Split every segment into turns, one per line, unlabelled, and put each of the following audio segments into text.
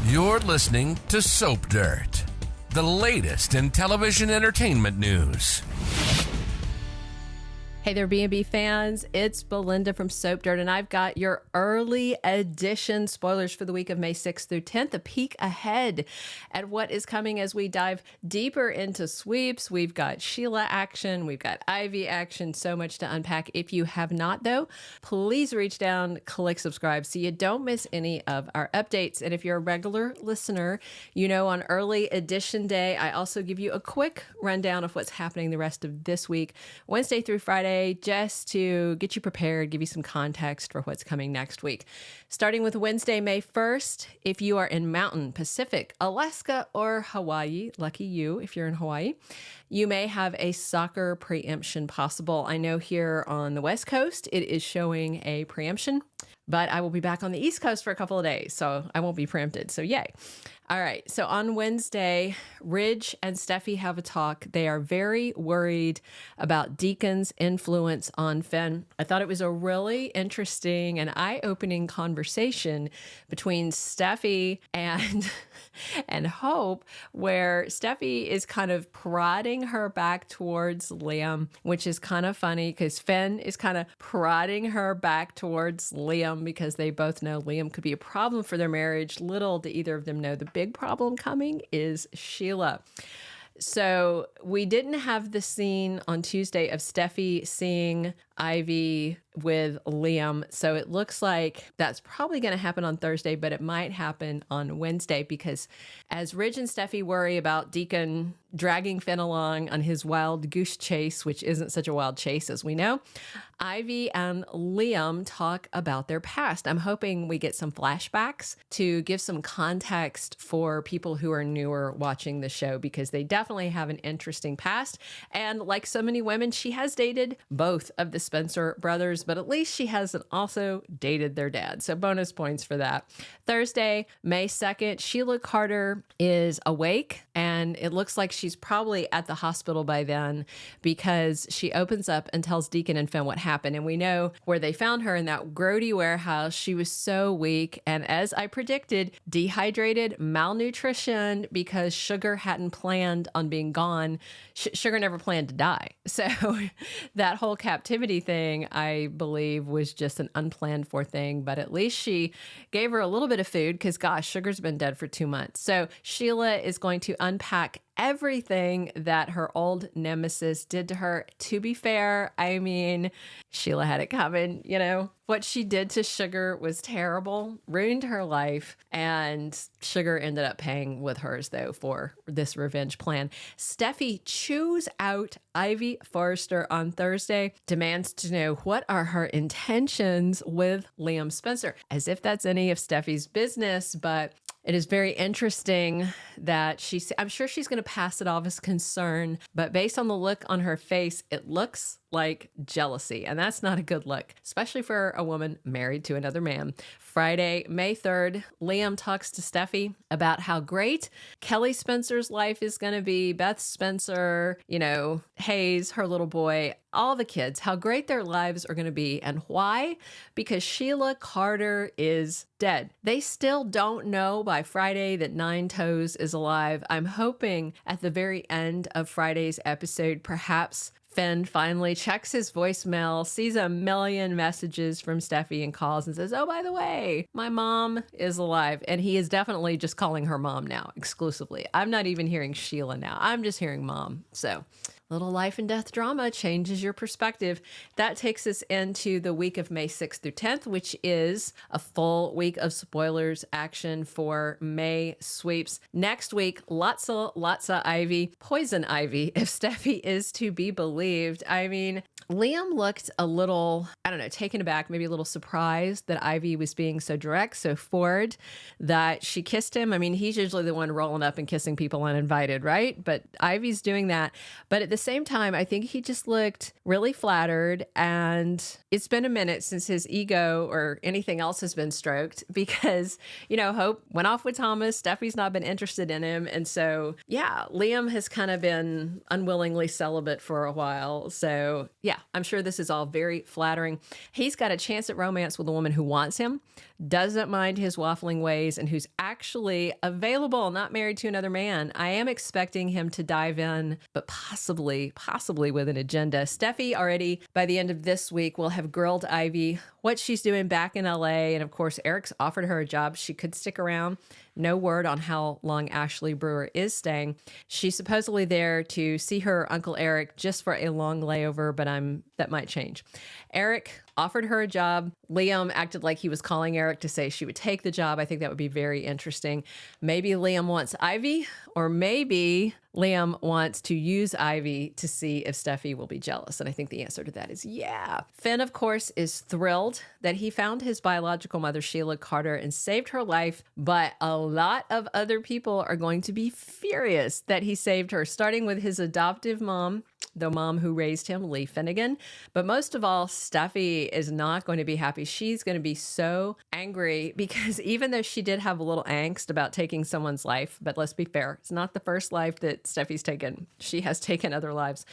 You're listening to Soap Dirt, the latest in television entertainment news.
Hey there, B&B fans. It's Belinda from Soap Dirt, and I've got your early edition spoilers for the week of May 6th through 10th, a peek ahead at what is coming as we dive deeper into sweeps. We've got Sheila action, we've got Ivy action, so much to unpack. If you have not, though, please reach down, click subscribe so you don't miss any of our updates. And if you're a regular listener, you know on early edition day, I also give you a quick rundown of what's happening the rest of this week, Wednesday through Friday, just to get you prepared, give you some context for what's coming next week. Starting with Wednesday, May 1st, if you are in Mountain, Pacific, Alaska, or Hawaii, lucky you if you're in Hawaii, you may have a soccer preemption possible. I know here on the West Coast, it is showing a preemption, but I will be back on the East Coast for a couple of days, so I won't be preempted, so yay. All right, so on Wednesday, Ridge and Steffy have a talk. They are very worried about Deacon's influence on Finn. I thought it was a really interesting and eye-opening conversation between Steffy and Hope, where Steffy is kind of prodding her back towards Liam, which is kind of funny because Finn is kind of prodding her back towards Liam because they both know Liam could be a problem for their marriage. Little do either of them know the big problem coming is Sheila. So we didn't have the scene on Tuesday of Steffy seeing Ivy with Liam. So it looks like that's probably going to happen on Thursday, but it might happen on Wednesday because as Ridge and Steffy worry about Deacon dragging Finn along on his wild goose chase, which isn't such a wild chase as we know, Ivy and Liam talk about their past. I'm hoping we get some flashbacks to give some context for people who are newer watching the show because they definitely have an interesting past. And like so many women, she has dated both of the Spencer brothers, but at least she hasn't also dated their dad. So bonus points for that. Thursday, May 2nd, Sheila Carter is awake and it looks like she's probably at the hospital by then because she opens up and tells Deacon and Finn what happened. And we know where they found her in that grody warehouse. She was so weak. And as I predicted, dehydrated, malnutrition because Sugar hadn't planned on being gone. Sugar never planned to die. So that whole captivity thing, I believe, was just an unplanned for thing. But at least she gave her a little bit of food because, gosh, Sugar's been dead for 2 months. So Sheila is going to unpack everything that her old nemesis did to her. To be fair, I mean, Sheila had it coming, you know. What she did to Sugar was terrible, ruined her life, and Sugar ended up paying with hers, though, for this revenge plan. Steffy chews out Ivy Forrester on Thursday, demands to know what are her intentions with Liam Spencer, as if that's any of Steffy's business, but it is very interesting that I'm sure she's going to pass it off as concern, but based on the look on her face, it looks like jealousy. And that's not a good look, especially for a woman married to another man. Friday, May 3rd, Liam talks to Steffy about how great Kelly Spencer's life is going to be. Beth Spencer, you know, Hayes, her little boy, all the kids, how great their lives are going to be. And why? Because Sheila Carter is dead. They still don't know by Friday that Nine Toes is alive. I'm hoping at the very end of Friday's episode, perhaps Finn finally checks his voicemail, sees a million messages from Steffy and calls and says, oh, by the way, my mom is alive. And he is definitely just calling her mom now exclusively. I'm not even hearing Sheila now. I'm just hearing mom. So little life and death drama changes your perspective. That takes us into the week of May 6th through 10th, which is a full week of spoilers action for May sweeps. Next week, lots of Ivy, poison Ivy, if Steffy is to be believed. I mean, Liam looked a little, I don't know, taken aback, maybe a little surprised that Ivy was being so direct, so forward, that she kissed him. I mean, he's usually the one rolling up and kissing people uninvited, right? But Ivy's doing that. But at the same time, I think he just looked really flattered. And it's been a minute since his ego or anything else has been stroked because, you know, Hope went off with Thomas. Steffy's not been interested in him. And so, yeah, Liam has kind of been unwillingly celibate for a while. So, yeah, I'm sure this is all very flattering. He's got a chance at romance with a woman who wants him. doesn't mind his waffling ways, and who's actually available, not married to another man. I am expecting him to dive in, but possibly with an agenda. Steffy already, by the end of this week, will have grilled Ivy what she's doing back in LA. And of course, Eric's offered her a job. She could stick around. No word on how long Ashley Brewer is staying. She's supposedly there to see her Uncle Eric just for a long layover, but that might change. Eric offered her a job. Liam acted like he was calling Eric to say she would take the job. I think that would be very interesting. Maybe Liam wants Ivy, or maybe Liam wants to use Ivy to see if Steffy will be jealous. And I think the answer to that is yeah. Finn, of course, is thrilled that he found his biological mother, Sheila Carter, and saved her life. But a lot of other people are going to be furious that he saved her, starting with his adoptive mom, the mom who raised him, Lee Finnegan. But most of all, Steffy is not going to be happy. She's going to be so angry because even though she did have a little angst about taking someone's life, but let's be fair, it's not the first life that Steffy's taken. She has taken other life.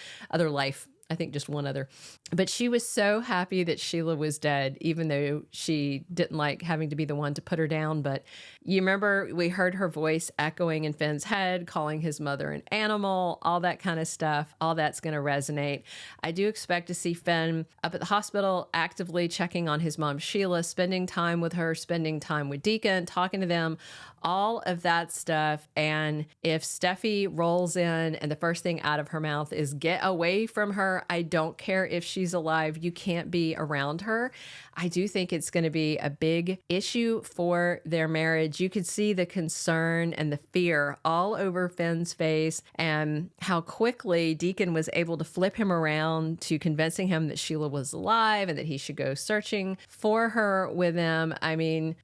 I think just one other. But she was so happy that Sheila was dead, even though she didn't like having to be the one to put her down. But you remember we heard her voice echoing in Finn's head, calling his mother an animal, all that kind of stuff. All that's going to resonate. I do expect to see Finn up at the hospital, actively checking on his mom, Sheila, spending time with her, spending time with Deacon, talking to them, all of that stuff. And if Steffy rolls in and the first thing out of her mouth is get away from her, I don't care if she's alive, you can't be around her. I do think it's going to be a big issue for their marriage. You could see the concern and the fear all over Finn's face, and how quickly Deacon was able to flip him around to convincing him that Sheila was alive and that he should go searching for her with him. I mean,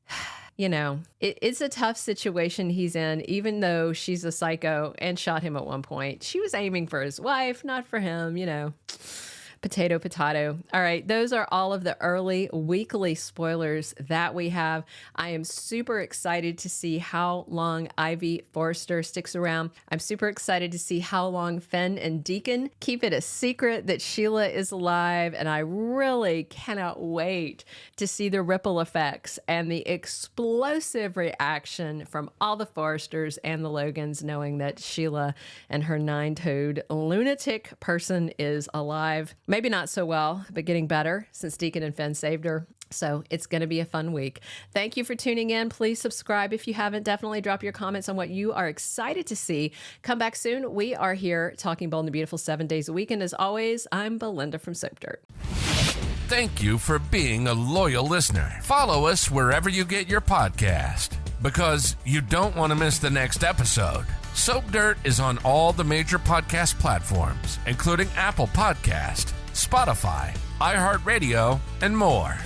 you know, it's a tough situation he's in, even though she's a psycho and shot him at one point. She was aiming for his wife, not for him, you know. Potato, potato. All right, those are all of the early weekly spoilers that we have. I am super excited to see how long Ivy Forrester sticks around. I'm super excited to see how long Finn and Deacon keep it a secret that Sheila is alive. And I really cannot wait to see the ripple effects and the explosive reaction from all the Forresters and the Logans, knowing that Sheila and her nine-toed lunatic person is alive. Maybe not so well, but getting better since Deacon and Finn saved her. So it's going to be a fun week. Thank you for tuning in. Please subscribe if you haven't. Definitely drop your comments on what you are excited to see. Come back soon. We are here talking bold and beautiful 7 days a week. And as always, I'm Belinda from Soap Dirt.
Thank you for being a loyal listener. Follow us wherever you get your podcast, because you don't want to miss the next episode. Soap Dirt is on all the major podcast platforms, including Apple Podcast, Spotify, iHeartRadio, and more.